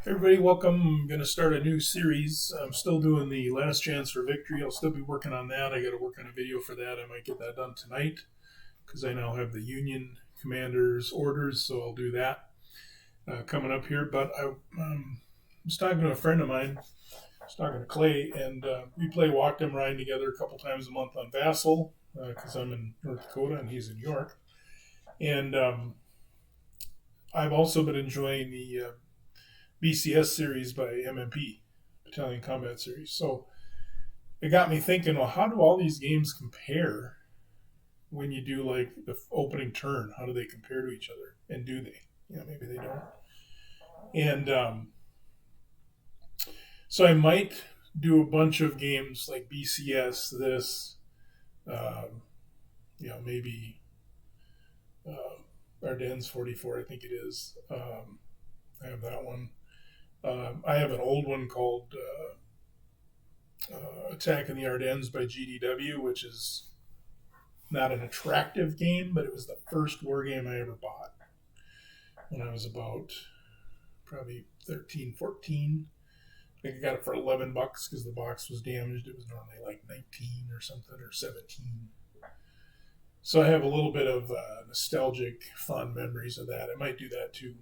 Everybody, welcome. I'm going to start a new series. I'm still doing the Last Chance for Victory. I'll still be working on that. I got to work on a video for that. I might get that done tonight because I now have the Union Commander's orders, so I'll do that coming up here. But I was talking to a friend of mine. I was talking to Clay, and we play Wacht Am Rhein together a couple times a month on Vassal because I'm in North Dakota and he's in New York. And I've also been enjoying the BCS series by MMP, Battalion Combat Series. So it got me thinking, well, how do all these games compare when you do like the opening turn? How do they compare to each other? And do they? Maybe they don't. And so I might do a bunch of games like BCS, maybe Ardennes 44, I think it is. I have that one. I have an old one called Attack in the Ardennes by GDW, which is not an attractive game, but it was the first war game I ever bought when I was about probably 13, 14. I think I got it for $11 because the box was damaged. It was normally like 19 or something, or 17. So I have a little bit of nostalgic, fond memories of that. I might do that too.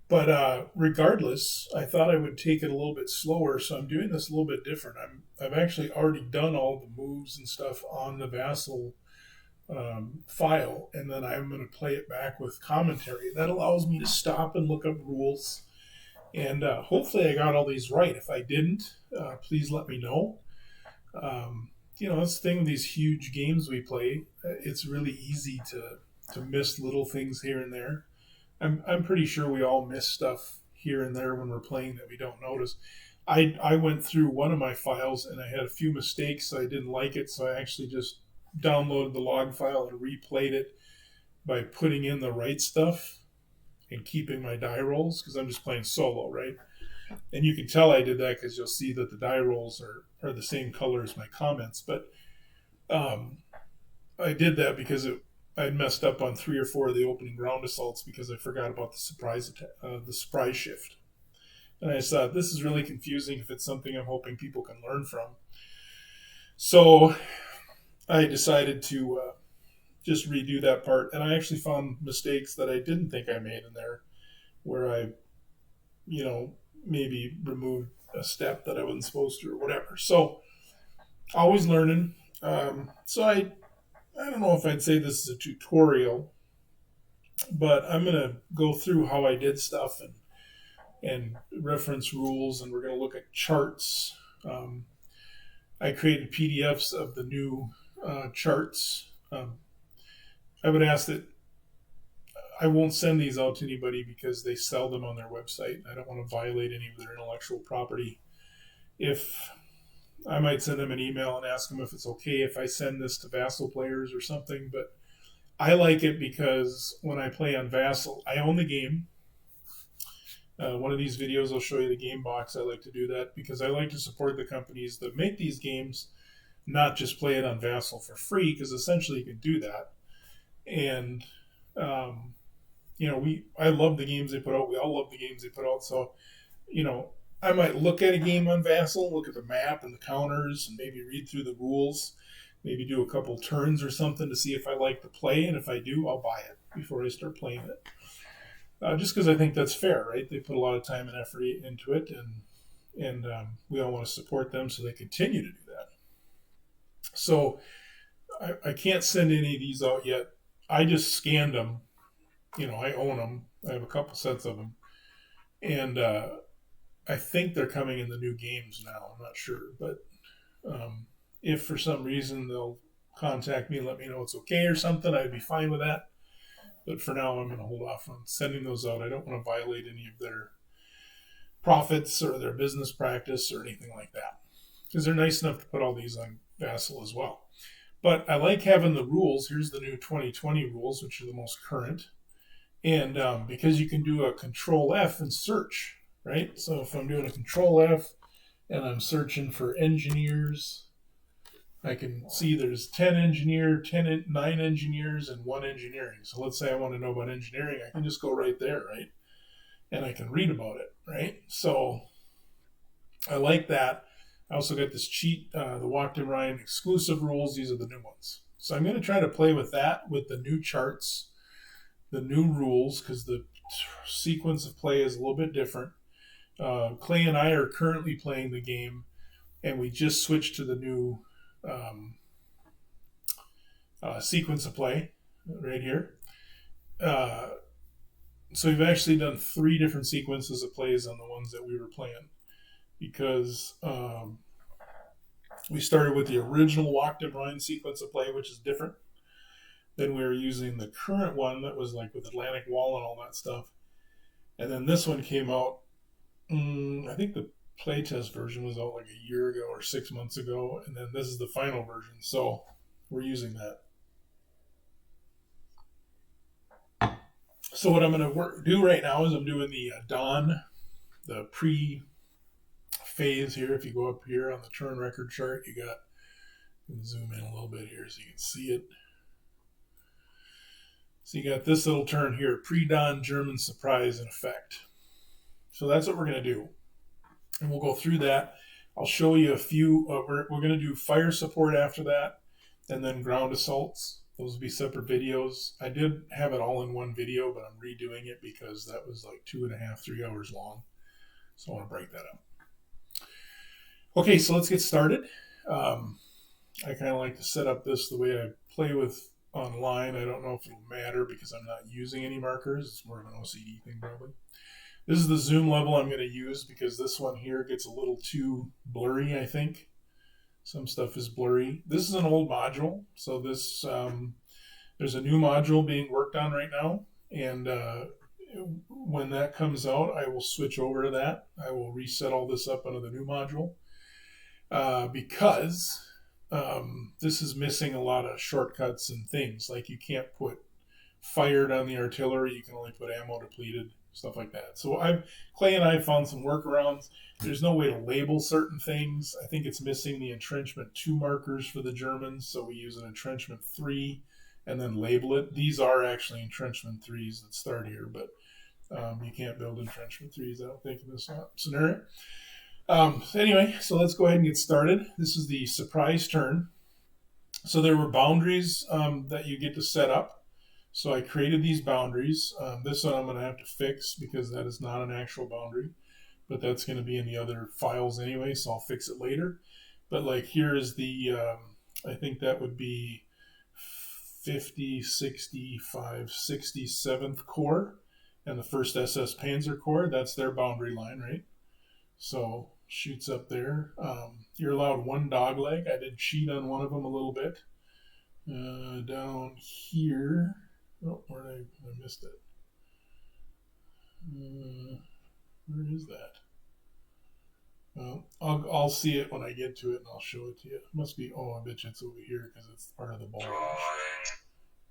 But regardless, I thought I would take it a little bit slower, so I'm doing this a little bit different. I've actually already done all the moves and stuff on the Vassal file, and then I'm going to play it back with commentary. That allows me to stop and look up rules, and hopefully I got all these right. If I didn't, please let me know. That's the thing with these huge games we play. It's really easy to miss little things here and there. I'm pretty sure we all miss stuff here and there when we're playing that we don't notice. I went through one of my files and I had a few mistakes. So I didn't like it, so I actually just downloaded the log file and replayed it by putting in the right stuff and keeping my die rolls because I'm just playing solo, right? And you can tell I did that because you'll see that the die rolls are the same color as my comments. But I did that because I'd messed up on 3 or 4 of the opening ground assaults because I forgot about the surprise shift. And I just thought, this is really confusing if it's something I'm hoping people can learn from. So I decided to just redo that part. And I actually found mistakes that I didn't think I made in there where I, maybe removed a step that I wasn't supposed to or whatever. So always learning. So I don't know if I'd say this is a tutorial, but I'm going to go through how I did stuff and reference rules, and we're going to look at charts. I created PDFs of the new charts. I would ask that I won't send these out to anybody because they sell them on their website. I don't want to violate any of their intellectual property. I might send them an email and ask them if it's okay if I send this to Vassal players or something, but I like it because when I play on Vassal, I own the game. One of these videos, I'll show you the game box. I like to do that because I like to support the companies that make these games, not just play it on Vassal for free, because essentially you can do that. And, I love the games they put out. We all love the games they put out. So, I might look at a game on Vassal, look at the map and the counters, and maybe read through the rules, maybe do a couple turns or something to see if I like the play, and if I do, I'll buy it before I start playing it. Just because I think that's fair, right? They put a lot of time and effort into it, and we all want to support them so they continue to do that. So I can't send any of these out yet. I just scanned them. I own them. I have a couple sets of them. And I think they're coming in the new games now. I'm not sure. But if for some reason they'll contact me and let me know it's okay or something, I'd be fine with that. But for now, I'm going to hold off on sending those out. I don't want to violate any of their profits or their business practice or anything like that, because they're nice enough to put all these on Vassal as well. But I like having the rules. Here's the new 2020 rules, which are the most current. And because you can do a Control F and search, right? So if I'm doing a Control F and I'm searching for engineers, I can see there's 9 engineers, and 1 engineering. So let's say I want to know about engineering. I can just go right there, right? and I can read about it, right? So I like that. I also got this cheat, the Wacht Am Rhein exclusive rules. These are the new ones. So I'm going to try to play with that, with the new charts, the new rules, because the sequence of play is a little bit different. Clay and I are currently playing the game, and we just switched to the new sequence of play right here. So we've actually done 3 different sequences of plays on the ones that we were playing, because we started with the original Wacht Am Rhein sequence of play, which is different. Then we were using the current one that was like with Atlantic Wall and all that stuff. And then this one came out, I think the playtest version was out like a year ago or 6 months ago. And then this is the final version. So we're using that. So what I'm going to do right now is I'm doing the dawn, the pre-phase here. If you go up here on the turn record chart, you got, zoom in a little bit here so you can see it. So you got this little turn here, Predawn German surprise in effect. So that's what we're going to do. And we'll go through that. I'll show you a few. We're going to do fire support after that, and then ground assaults. Those will be separate videos. I did have it all in one video, but I'm redoing it because that was like 2.5, 3 hours long. So I want to break that up. Okay, so let's get started. I kind of like to set up this the way I play with online. I don't know if it'll matter because I'm not using any markers. It's more of an OCD thing probably. This is the zoom level I'm going to use because this one here gets a little too blurry, I think. Some stuff is blurry. This is an old module, so this there's a new module being worked on right now, and when that comes out, I will switch over to that. I will reset all this up under the new module because this is missing a lot of shortcuts and things. Like you can't put fired on the artillery, you can only put ammo depleted, stuff like that. So Clay and I found some workarounds. There's no way to label certain things. I think it's missing the entrenchment 2 markers for the Germans, so we use an entrenchment 3 and then label it. These are actually entrenchment 3s that start here, but you can't build entrenchment 3s, I don't think, in this scenario. Anyway, so let's go ahead and get started. This is the surprise turn. So there were boundaries that you get to set up. So I created these boundaries. This one I'm going to have to fix because that is not an actual boundary, but that's going to be in the other files anyway, so I'll fix it later. But like here is the, I think that would be 50, 65, 67th Corps and the 1st SS Panzer Corps. That's their boundary line, right? So shoots up there. You're allowed 1 dog leg. I did cheat on one of them a little bit. Down here. Oh, where did I missed it? Where is that? Well, I'll see it when I get to it, and I'll show it to you. It must be, oh, I bet you it's over here because it's part of the ball.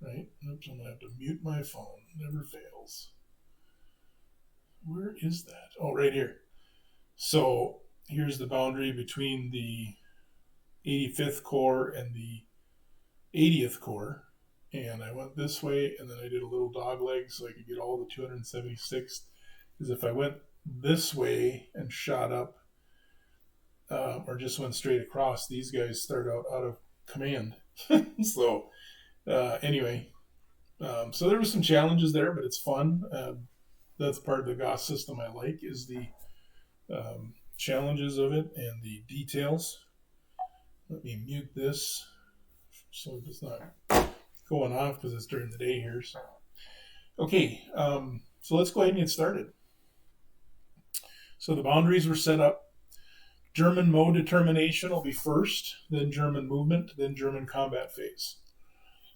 Right? Oops, I'm going to have to mute my phone. Never fails. Where is that? Oh, right here. So here's the boundary between the 85th Corps and the 80th Corps. And I went this way, and then I did a little dog leg so I could get all the 276th. Because if I went this way and shot up, or just went straight across, these guys start out of command. So anyway, so there were some challenges there, but it's fun. That's part of the GOS system I like, is the challenges of it and the details. Let me mute this so it's not going off because it's during the day here. So. Okay, so let's go ahead and get started. So the boundaries were set up. German mode determination will be first, then German movement, then German combat phase.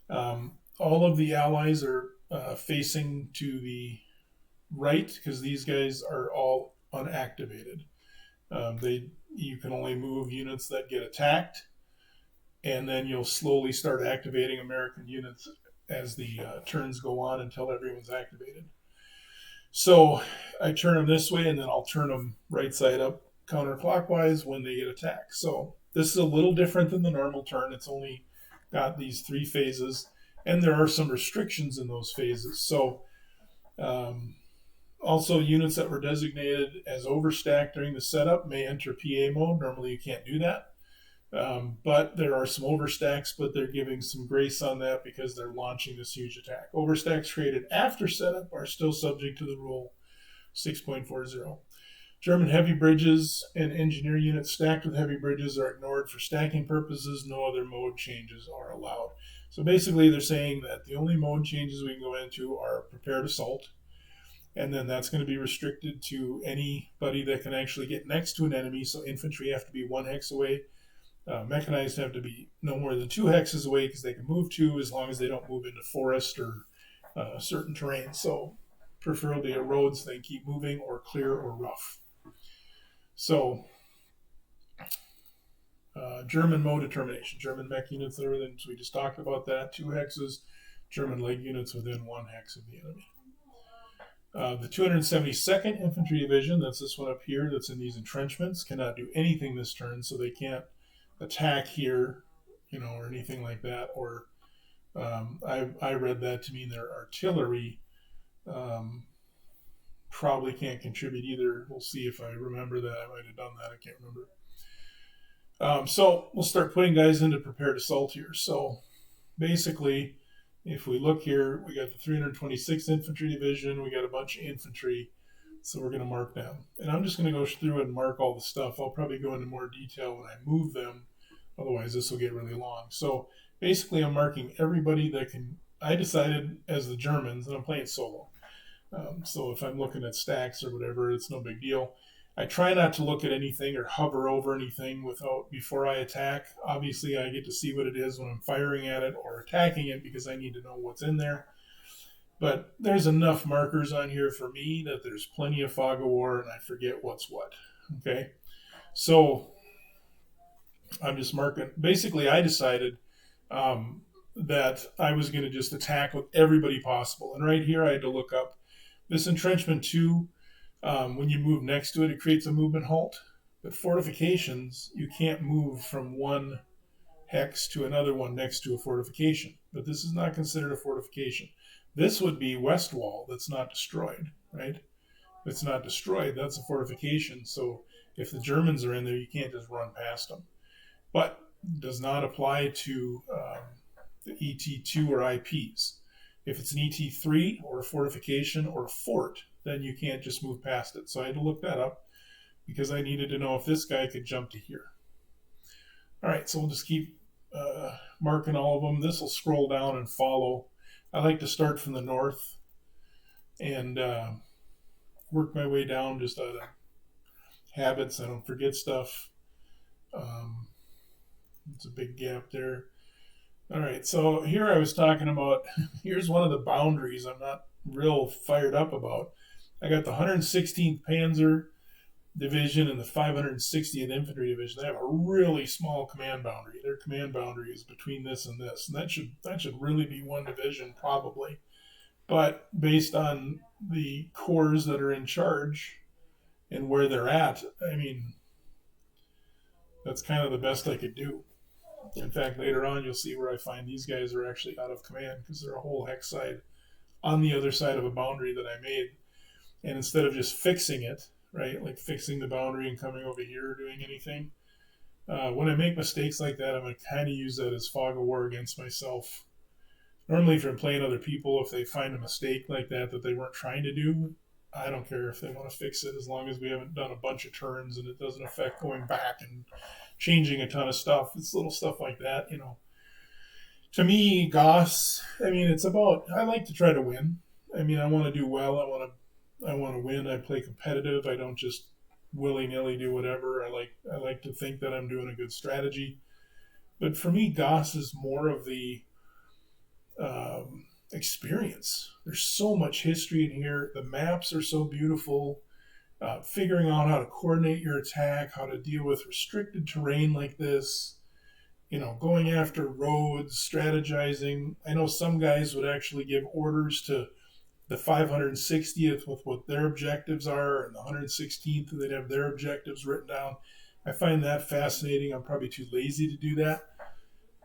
All of the allies are facing to the right because these guys are all unactivated. You can only move units that get attacked, and then you'll slowly start activating American units as the turns go on until everyone's activated. So I turn them this way, and then I'll turn them right side up counterclockwise when they get attacked. So this is a little different than the normal turn. It's only got these 3 phases, and there are some restrictions in those phases. So Also, units that were designated as overstacked during the setup may enter PA mode. Normally, you can't do that. But there are some overstacks, but they're giving some grace on that because they're launching this huge attack. Overstacks created after setup are still subject to the rule 6.40. German heavy bridges and engineer units stacked with heavy bridges are ignored for stacking purposes. No other mode changes are allowed. So basically, they're saying that the only mode changes we can go into are prepared assault, and then that's going to be restricted to anybody that can actually get next to an enemy. So infantry have to be 1 hex away. Mechanized have to be no more than 2 hexes away because they can move 2 as long as they don't move into forest or certain terrain. So preferably a roads they keep moving, or clear or rough. So German mode determination. German mech units and everything, so we just talked about that. 2 hexes. German leg units within 1 hex of the enemy. The 272nd Infantry Division, that's this one up here that's in these entrenchments, cannot do anything this turn, so they can't attack here, or anything like that. Or I read that to mean their artillery probably can't contribute either. We'll see if I remember that. I might have done that. I can't remember. So we'll start putting guys into prepared assault here. So basically, if we look here, we got the 326th Infantry Division. We got a bunch of infantry. So we're going to mark them. And I'm just going to go through and mark all the stuff. I'll probably go into more detail when I move them. Otherwise, this will get really long. So basically, I'm marking everybody that can. I decided as the Germans, and I'm playing solo. So if I'm looking at stacks or whatever, it's no big deal. I try not to look at anything or hover over anything before I attack. Obviously, I get to see what it is when I'm firing at it or attacking it because I need to know what's in there. But there's enough markers on here for me that there's plenty of fog of war, and I forget what's what. Okay? So I'm just marking. Basically, I decided that I was going to just attack with everybody possible. And right here, I had to look up this entrenchment 2. When you move next to it, it creates a movement halt. But fortifications, you can't move from one hex to another one next to a fortification. But this is not considered a fortification. This would be west wall that's not destroyed, right? If it's not destroyed, that's a fortification. So if the Germans are in there, you can't just run past them. But does not apply to the ET2 or IPs. If it's an ET3 or a fortification or a fort, then you can't just move past it. So I had to look that up because I needed to know if this guy could jump to here. All right, so we'll just keep marking all of them. This will scroll down and follow. I like to start from the north and work my way down just out of habits. I don't forget stuff. It's a big gap there. All right, so here I was talking about, here's one of the boundaries I'm not real fired up about. I got the 116th Panzer Division and the 560th Infantry Division. They have a really small command boundary. Their command boundary is between this and this, and that should really be one division probably. But based on the corps that are in charge and where they're at, I mean, that's kind of the best I could do. In fact, later on, you'll see where I find these guys are actually out of command because they're a whole hex side on the other side of a boundary that I made. And instead of just fixing it, right, like fixing the boundary and coming over here or doing anything, when I make mistakes like that, I'm going to kind of use that as fog of war against myself. Normally, if I'm playing other people, if they find a mistake like that they weren't trying to do, I don't care if they want to fix it as long as we haven't done a bunch of turns and it doesn't affect going back and changing a ton of stuff. It's little stuff like that, To me, Goss, I mean, it's about, I like to try to win. I mean, I want to do well. I want to win. I play competitive. I don't just willy-nilly do whatever. I like to think that I'm doing a good strategy. But for me, Goss is more of the experience. There's so much history in here. The maps are so beautiful. Figuring out how to coordinate your attack, how to deal with restricted terrain like this, going after roads, strategizing. I know some guys would actually give orders to the 560th with what their objectives are, and the 116th, and they'd have their objectives written down. I find that fascinating. I'm probably too lazy to do that.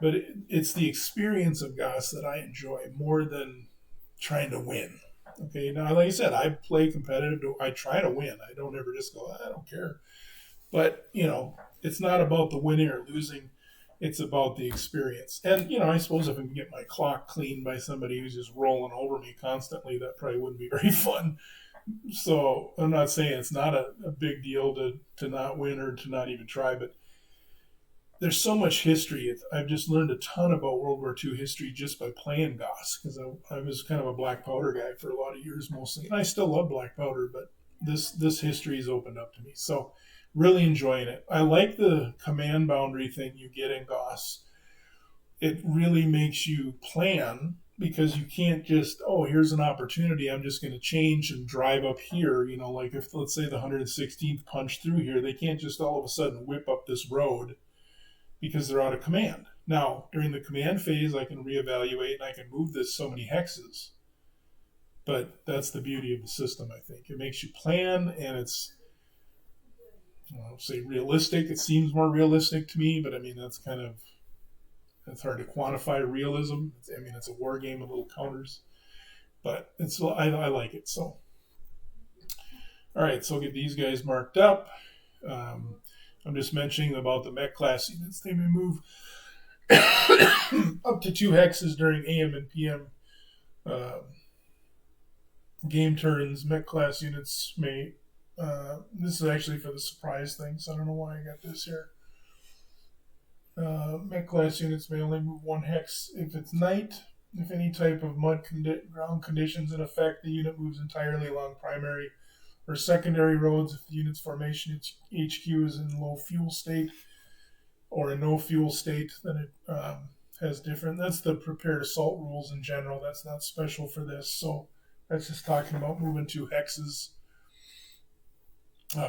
But it's the experience of Goss that I enjoy more than trying to win. Okay, now like I said, I play competitive. I try to win. I don't ever just go, I don't care. But it's not about the winning or losing. It's about the experience. And I suppose if I can get my clock cleaned by somebody who's just rolling over me constantly, that probably wouldn't be very fun. So I'm not saying it's not a big deal to not win or to not even try, but there's so much history. I've just learned a ton about World War II history just by playing Goss, because I was kind of a black powder guy for a lot of years mostly, and I still love black powder, but this history has opened up to me. So really enjoying it. I like the command boundary thing you get in Goss. It really makes you plan, because you can't just, oh, here's an opportunity, I'm just going to change and drive up here. Like if, let's say, the 116th punch through here, they can't just all of a sudden whip up this road because they're out of command. Now, during the command phase, I can reevaluate and I can move this so many hexes. But that's the beauty of the system, I think. It makes you plan, and it's, say realistic. It seems more realistic to me, but I mean, that's hard to quantify realism. It's a war game with little counters, but I like it. So, all right, so I'll get these guys marked up. I'm just mentioning about the mech class units. They may move up to 2 hexes during AM and PM game turns. Mech class units may. This is actually for the surprise thing, so I don't know why I got this here. Mech class units may only move 1 hex if it's night. If any type of ground conditions in effect, the unit moves entirely along primary or secondary roads. If the unit's formation HQ is in low fuel state or in no fuel state, then it has different. That's the prepared assault rules in general. That's not special for this. So that's just talking about moving 2 hexes.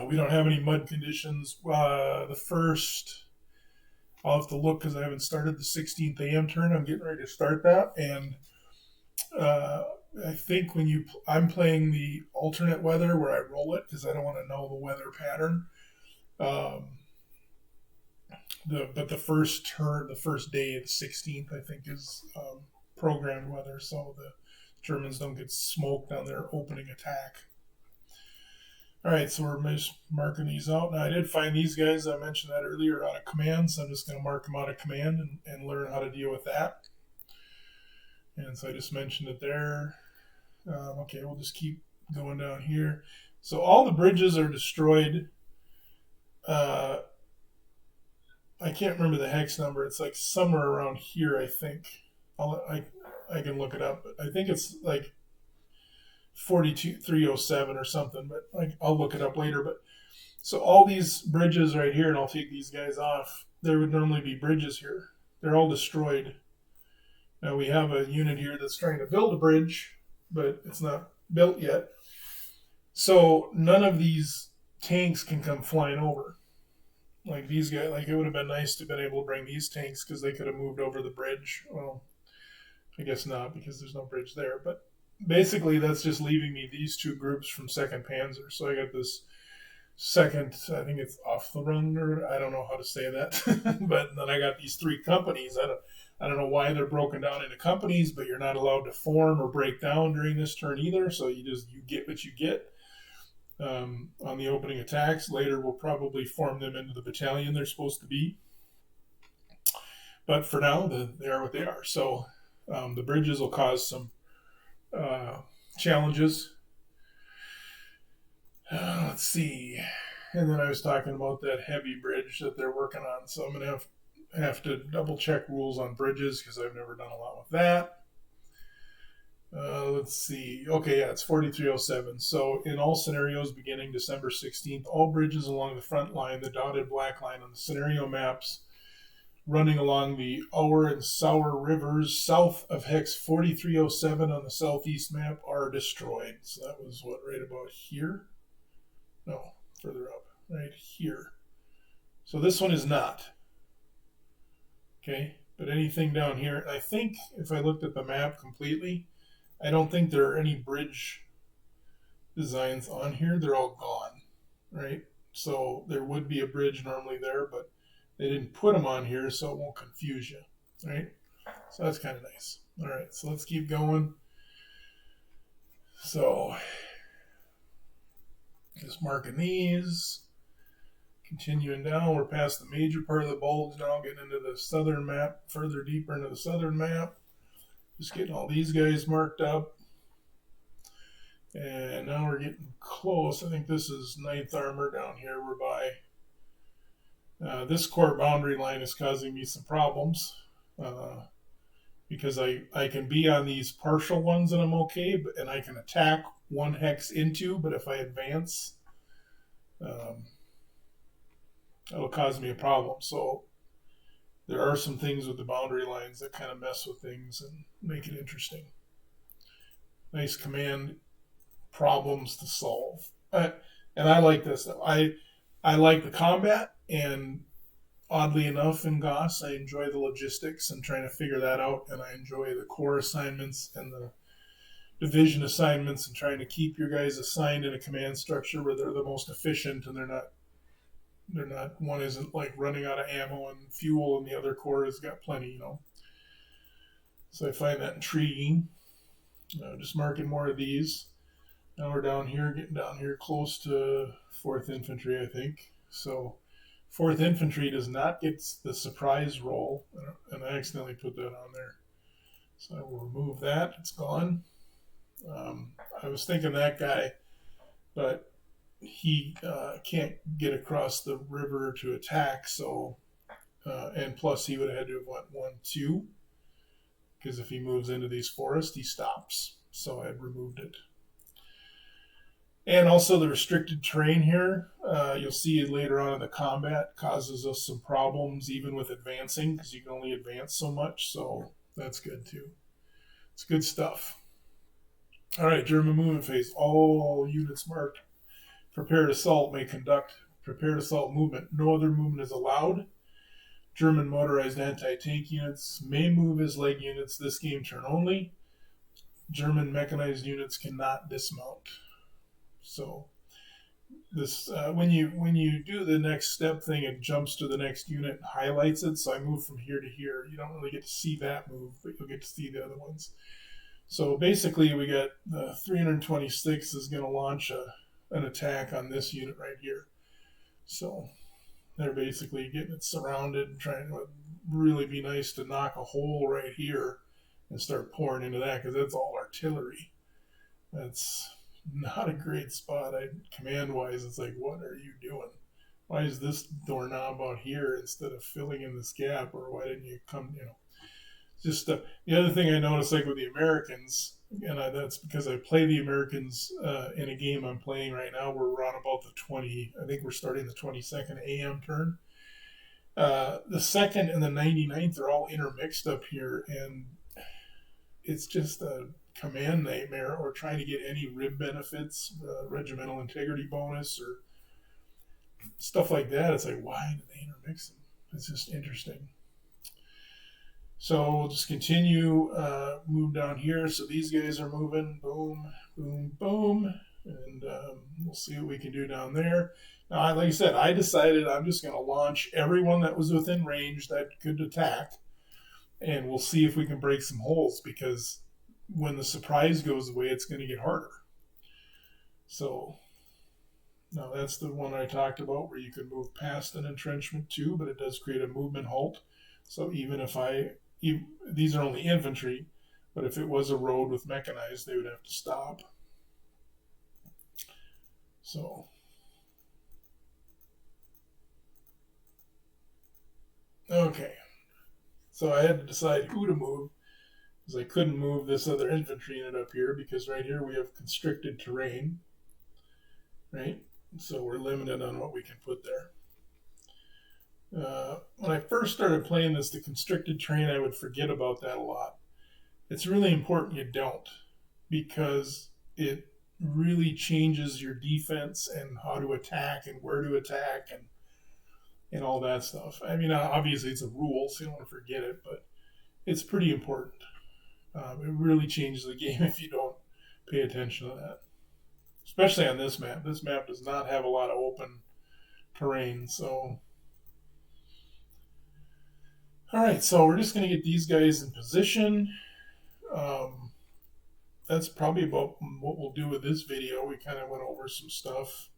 We don't have any mud conditions. The first, I'll have to look because I haven't started the 16th AM turn. I'm getting ready to start that. And I think I'm playing the alternate weather where I roll it because I don't want to know the weather pattern. But the first turn, the first day of the 16th, I think is programmed weather, so the Germans don't get smoked on their opening attack. All right, so we're just marking these out. Now, I did find these guys, I mentioned that earlier, out of command, so I'm just going to mark them out of command and learn how to deal with that. And so I just mentioned it there. Okay, we'll just keep going down here. So all the bridges are destroyed. I can't remember the hex number. It's like somewhere around here, I think. I can look it up, but I think it's like 42307 or something, but I'll look it up later. But so all these bridges right here, and I'll take these guys off, there would normally be bridges here. They're all destroyed. Now we have a unit here that's trying to build a bridge, but it's not built yet. So none of these tanks can come flying over. Like these guys, like it would have been nice to have been able to bring these tanks because they could have moved over the bridge. Well, I guess not because there's no bridge there, but basically that's just leaving me these 2 groups from 2nd Panzer. So I got this second, I think it's off the run, or I don't know how to say that. But then I got these 3 companies. I don't know why they're broken down into companies, but you're not allowed to form or break down during this turn either. So you get what you get on the opening attacks. Later we'll probably form them into the battalion they're supposed to be. But for now, they are what they are. So the bridges will cause some challenges. Let's see. And then I was talking about that heavy bridge that they're working on. So I'm going to have to double check rules on bridges because I've never done a lot with that. Let's see. Okay, yeah, it's 4307. So in all scenarios beginning December 16th, all bridges along the front line, the dotted black line on the scenario maps, running along the Our and Sour rivers south of hex 4307 on the southeast map are destroyed. So that was right about here? No, further up, right here. So this one is not. Okay, but anything down here, I think if I looked at the map completely, I don't think there are any bridge designs on here. They're all gone, right? So there would be a bridge normally there, but they didn't put them on here, so it won't confuse you, right? So that's kind of nice. All right, so let's keep going. So just marking these. Continuing down, we're past the major part of the bulge now, getting into the southern map, further deeper into the southern map. Just getting all these guys marked up. And now we're getting close. I think this is 9th Armor down here. We're by this core boundary line is causing me some problems because I can be on these partial ones and I'm okay, and I can attack one hex into, but if I advance, that'll cause me a problem. So there are some things with the boundary lines that kind of mess with things and make it interesting. Nice command problems to solve. And I like this stuff. I like the combat, and oddly enough in GOS, I enjoy the logistics and trying to figure that out, and I enjoy the core assignments and the division assignments and trying to keep your guys assigned in a command structure where they're the most efficient and they're not one isn't like running out of ammo and fuel and the other core has got plenty, So I find that intriguing. Just marking more of these. Now we're down here, getting down here close to 4th Infantry, I think. So 4th Infantry does not get the surprise roll, and I accidentally put that on there. So I will remove that. It's gone. I was thinking that guy, but he can't get across the river to attack, so and plus he would have had to have went 1-2, because if he moves into these forests, he stops. So I removed it. And also the restricted terrain here, you'll see later on in the combat, causes us some problems even with advancing, because you can only advance so much, so that's good too. It's good stuff. All right, German movement phase. All units marked prepared assault may conduct prepared assault movement. No other movement is allowed. German motorized anti-tank units may move as leg units this game turn only. German mechanized units cannot dismount. So this when you do the next step thing, it jumps to the next unit and highlights it. So I move from here to here. You don't really get to see that move, but you'll get to see the other ones. So basically, we got 326 is going to launch an attack on this unit right here. So they're basically getting it surrounded and trying to really be nice to knock a hole right here and start pouring into that, because that's all artillery. That's not a great spot. Command-wise, it's like, what are you doing? Why is this doorknob out here instead of filling in this gap? Or why didn't you come, Just the other thing I noticed, like with the Americans, and that's because I play the Americans in a game I'm playing right now. We're on about I think we're starting the 22nd AM turn. The 2nd and the 99th are all intermixed up here, and it's just a command nightmare, or trying to get any RIB benefits, regimental integrity bonus, or stuff like that. It's like, why do they intermix them? It's just interesting. So we'll just continue, move down here. So these guys are moving, boom, boom, boom, and we'll see what we can do down there. Now, like I said, I decided I'm just going to launch everyone that was within range that could attack, and we'll see if we can break some holes, because when the surprise goes away, it's going to get harder. So now that's the one I talked about, where you can move past an entrenchment too, but it does create a movement halt. So even if these are only infantry, but if it was a road with mechanized, they would have to stop. So okay, so I had to decide who to move, because I couldn't move this other infantry unit up here, because right here we have constricted terrain, right? So we're limited on what we can put there. When I first started playing this, the constricted terrain, I would forget about that a lot. It's really important you don't, because it really changes your defense and how to attack and where to attack and all that stuff. I mean, obviously it's a rule, so you don't want to forget it, but it's pretty important. It really changes the game if you don't pay attention to that, especially on this map. This map does not have a lot of open terrain, so... All right, so we're just going to get these guys in position. that's probably about what we'll do with this video. We kind of went over some stuff.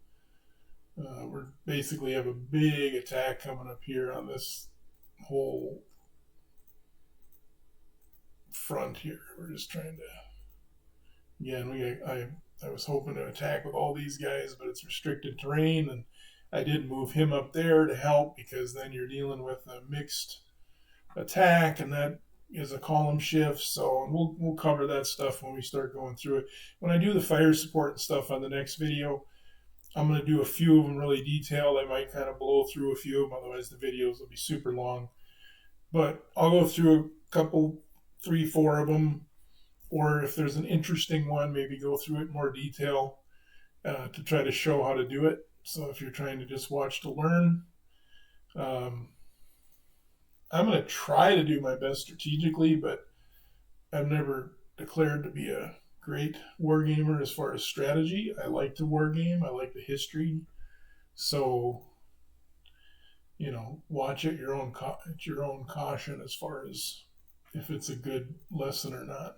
We're basically have a big attack coming up here on this whole front here. We're just trying to, again, I was hoping to attack with all these guys, but it's restricted terrain, and I did move him up there to help because then you're dealing with a mixed attack, and that is a column shift. So we'll cover that stuff when we start going through it. When I do the fire support and stuff on the next video, I'm going to do a few of them really detailed. I might kind of blow through a few of them, otherwise the videos will be super long. But I'll go through a couple, 3, 4 of them, or if there's an interesting one, maybe go through it in more detail to try to show how to do it. So if you're trying to just watch to learn, I'm going to try to do my best strategically, but I've never declared to be a great wargamer as far as strategy. I like to wargame. I like the history. So, watch at your own caution as far as if it's a good lesson or not.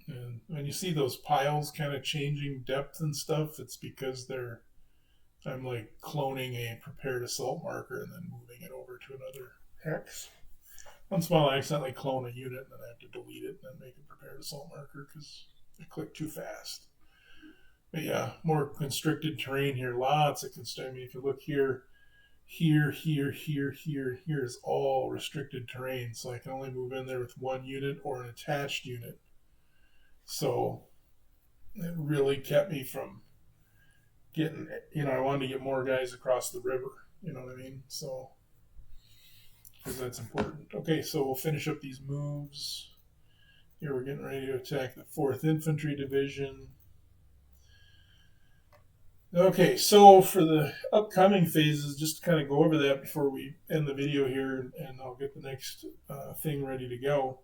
And when you see those piles kind of changing depth and stuff, it's because I'm like cloning a prepared assault marker and then moving it over to another hex. Once in a while, I accidentally clone a unit and then I have to delete it and then make a prepared assault marker because I click too fast. But yeah, more constricted terrain here. Lots of constricted. I mean, if you look here is all restricted terrain. So I can only move in there with one unit or an attached unit. So it really kept me from getting, I wanted to get more guys across the river. You know what I mean? So, because that's important. Okay, so we'll finish up these moves. Here we're getting ready to attack the 4th Infantry Division. Okay, so for the upcoming phases, just to kind of go over that before we end the video here, and I'll get the next thing ready to go.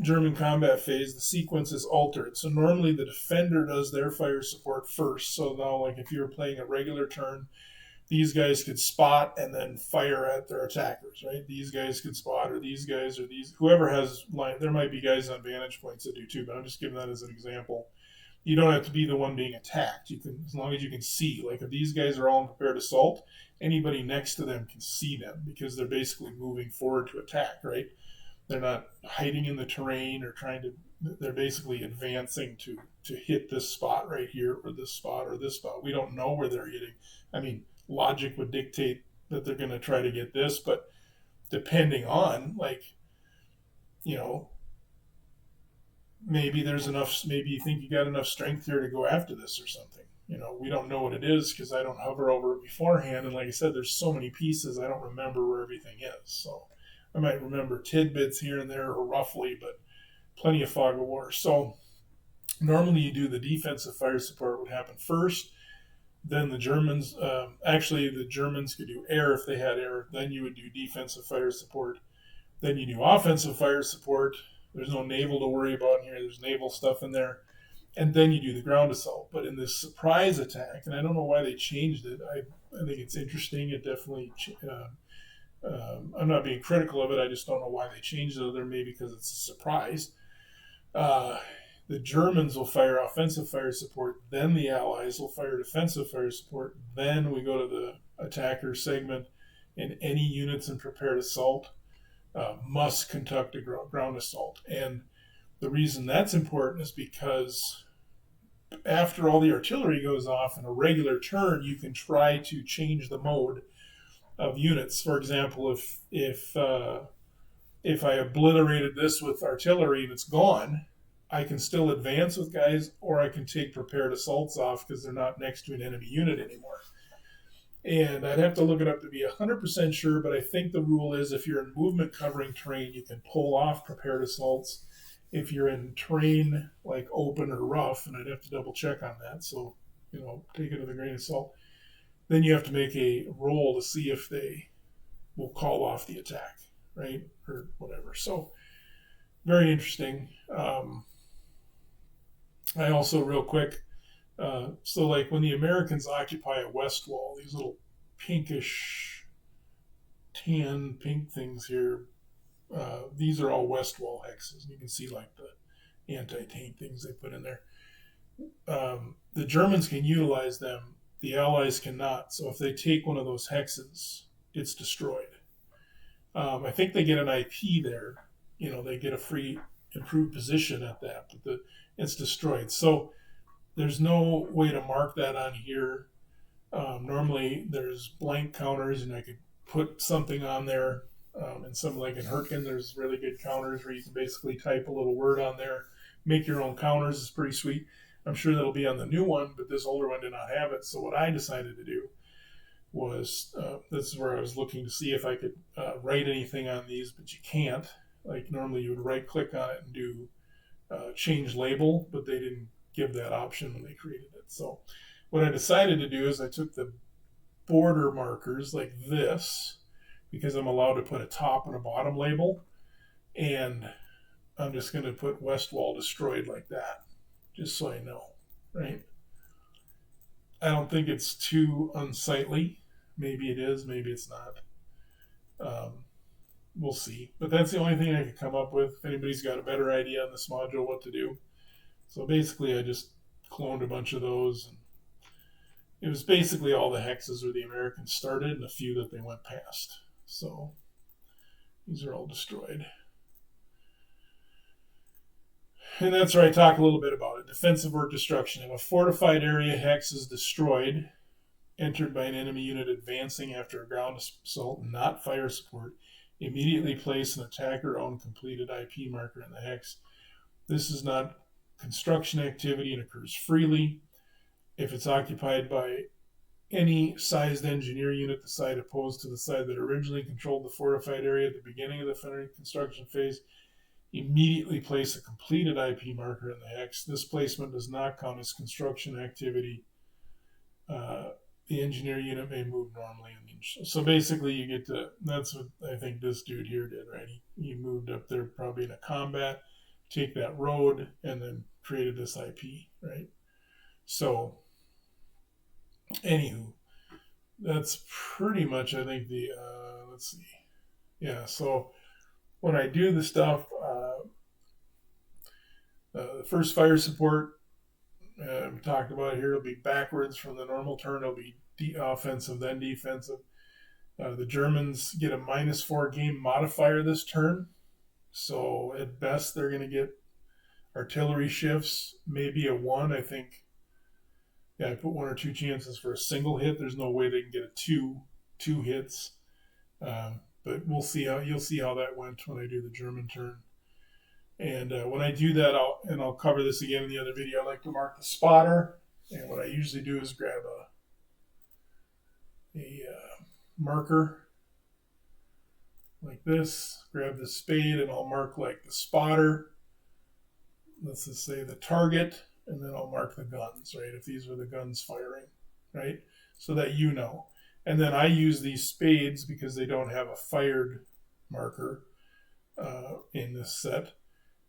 German combat phase, the sequence is altered. So normally the defender does their fire support first. So now, like if you were playing a regular turn, these guys could spot and then fire at their attackers, right? These guys could spot, or these guys, or these, whoever has line. There might be guys on vantage points that do too, but I'm just giving that as an example. You don't have to be the one being attacked. You can, as long as you can see. Like if these guys are all in prepared assault, anybody next to them can see them because they're basically moving forward to attack, right? They're not hiding in the terrain or they're basically advancing to hit this spot right here or this spot or this spot. We don't know where they're hitting. I mean, logic would dictate that they're going to try to get this, but depending on, maybe there's enough, maybe you think you got enough strength here to go after this or something. We don't know what it is because I don't hover over it beforehand. And like I said, there's so many pieces, I don't remember where everything is. So I might remember tidbits here and there or roughly, but plenty of fog of war. So normally you do the defensive fire support would happen first. Then the Germans, the Germans could do air if they had air. Then you would do defensive fire support. Then you do offensive fire support. There's no naval to worry about here. There's naval stuff in there. And then you do the ground assault. But in this surprise attack, and I don't know why they changed it. I think it's interesting. It definitely, I'm not being critical of it. I just don't know why they changed it. Other maybe because it's a surprise. The Germans will fire offensive fire support, then the Allies will fire defensive fire support, then we go to the attacker segment, and any units in prepared assault must conduct a ground assault. And the reason that's important is because after all the artillery goes off in a regular turn, you can try to change the mode of units. For example, if I obliterated this with artillery and it's gone, I can still advance with guys, or I can take prepared assaults off because they're not next to an enemy unit anymore. And I'd have to look it up to be 100% sure, but I think the rule is if you're in movement covering terrain, you can pull off prepared assaults. If you're in terrain like open or rough, and I'd have to double check on that, so take it with a grain of salt, then you have to make a roll to see if they will call off the attack, right? Or whatever. So very interesting. I also, real quick, so like when the Americans occupy a west wall, these little pinkish tan pink things here. These are all west wall hexes. You can see like the anti-tank things they put in there. The Germans can utilize them. The Allies cannot. So if they take one of those hexes, it's destroyed. I think they get an IP there. They get a free improved position at that, but it's destroyed. So there's no way to mark that on here. Normally there's blank counters, and I could put something on there. And something like in Hurtgen, there's really good counters where you can basically type a little word on there, make your own counters. It's pretty sweet. I'm sure that'll be on the new one, but this older one did not have it. So what I decided to do was, this is where I was looking to see if I could write anything on these, but you can't. Like normally you would right click on it and do change label, but they didn't give that option when they created it. So what I decided to do is I took the border markers like this, because I'm allowed to put a top and a bottom label, and I'm just going to put west wall destroyed like that, just so I know, right? I don't think it's too unsightly. Maybe it is, maybe it's not. We'll see. But that's the only thing I could come up with. If anybody's got a better idea on this module what to do. So basically I just cloned a bunch of those. And it was basically all the hexes where the Americans started and a few that they went past. So these are all destroyed. And that's where I talk a little bit about it. Defensive or destruction. If a fortified area hex is destroyed, entered by an enemy unit advancing after a ground assault, not fire support, immediately place an attacker-owned completed IP marker in the hex. This is not construction activity and occurs freely. If it's occupied by any sized engineer unit, the side opposed to the side that originally controlled the fortified area at the beginning of the construction phase, immediately place a completed IP marker in the hex. This placement does not count as construction activity. The engineer unit may move normally. So basically you get to, that's what I think this dude here did, right? He moved up there probably in a combat, take that road, and then created this IP, right? So, anywho, that's pretty much, I think, the, let's see. Yeah, so when I do the stuff, the first fire support, we talked about here, it'll be backwards from the normal turn. It'll be offensive, then defensive. The Germans get a -4 game modifier this turn. So at best, they're going to get artillery shifts, maybe a 1. I think, I put 1 or 2 chances for a single hit. There's no way they can get a two hits. But we'll see you'll see how that went when I do the German turn. And when I do that, I'll cover this again in the other video. I like to mark the spotter. And what I usually do is grab a marker like this, grab the spade, and I'll mark like the spotter. Let's just say the target, and then I'll mark the guns, right? If these are the guns firing, right? So that you know. And then I use these spades because they don't have a fired marker in this set.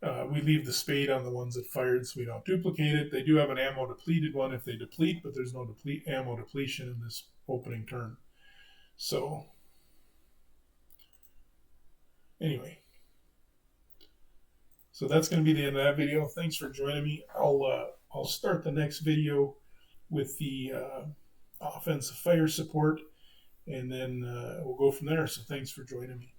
We leave the spade on the ones that fired so we don't duplicate it. They do have an ammo depleted one if they deplete, but there's no ammo depletion in this opening turn. So, anyway. So that's going to be the end of that video. Thanks for joining me. I'll start the next video with the offensive fire support, and then we'll go from there. So thanks for joining me.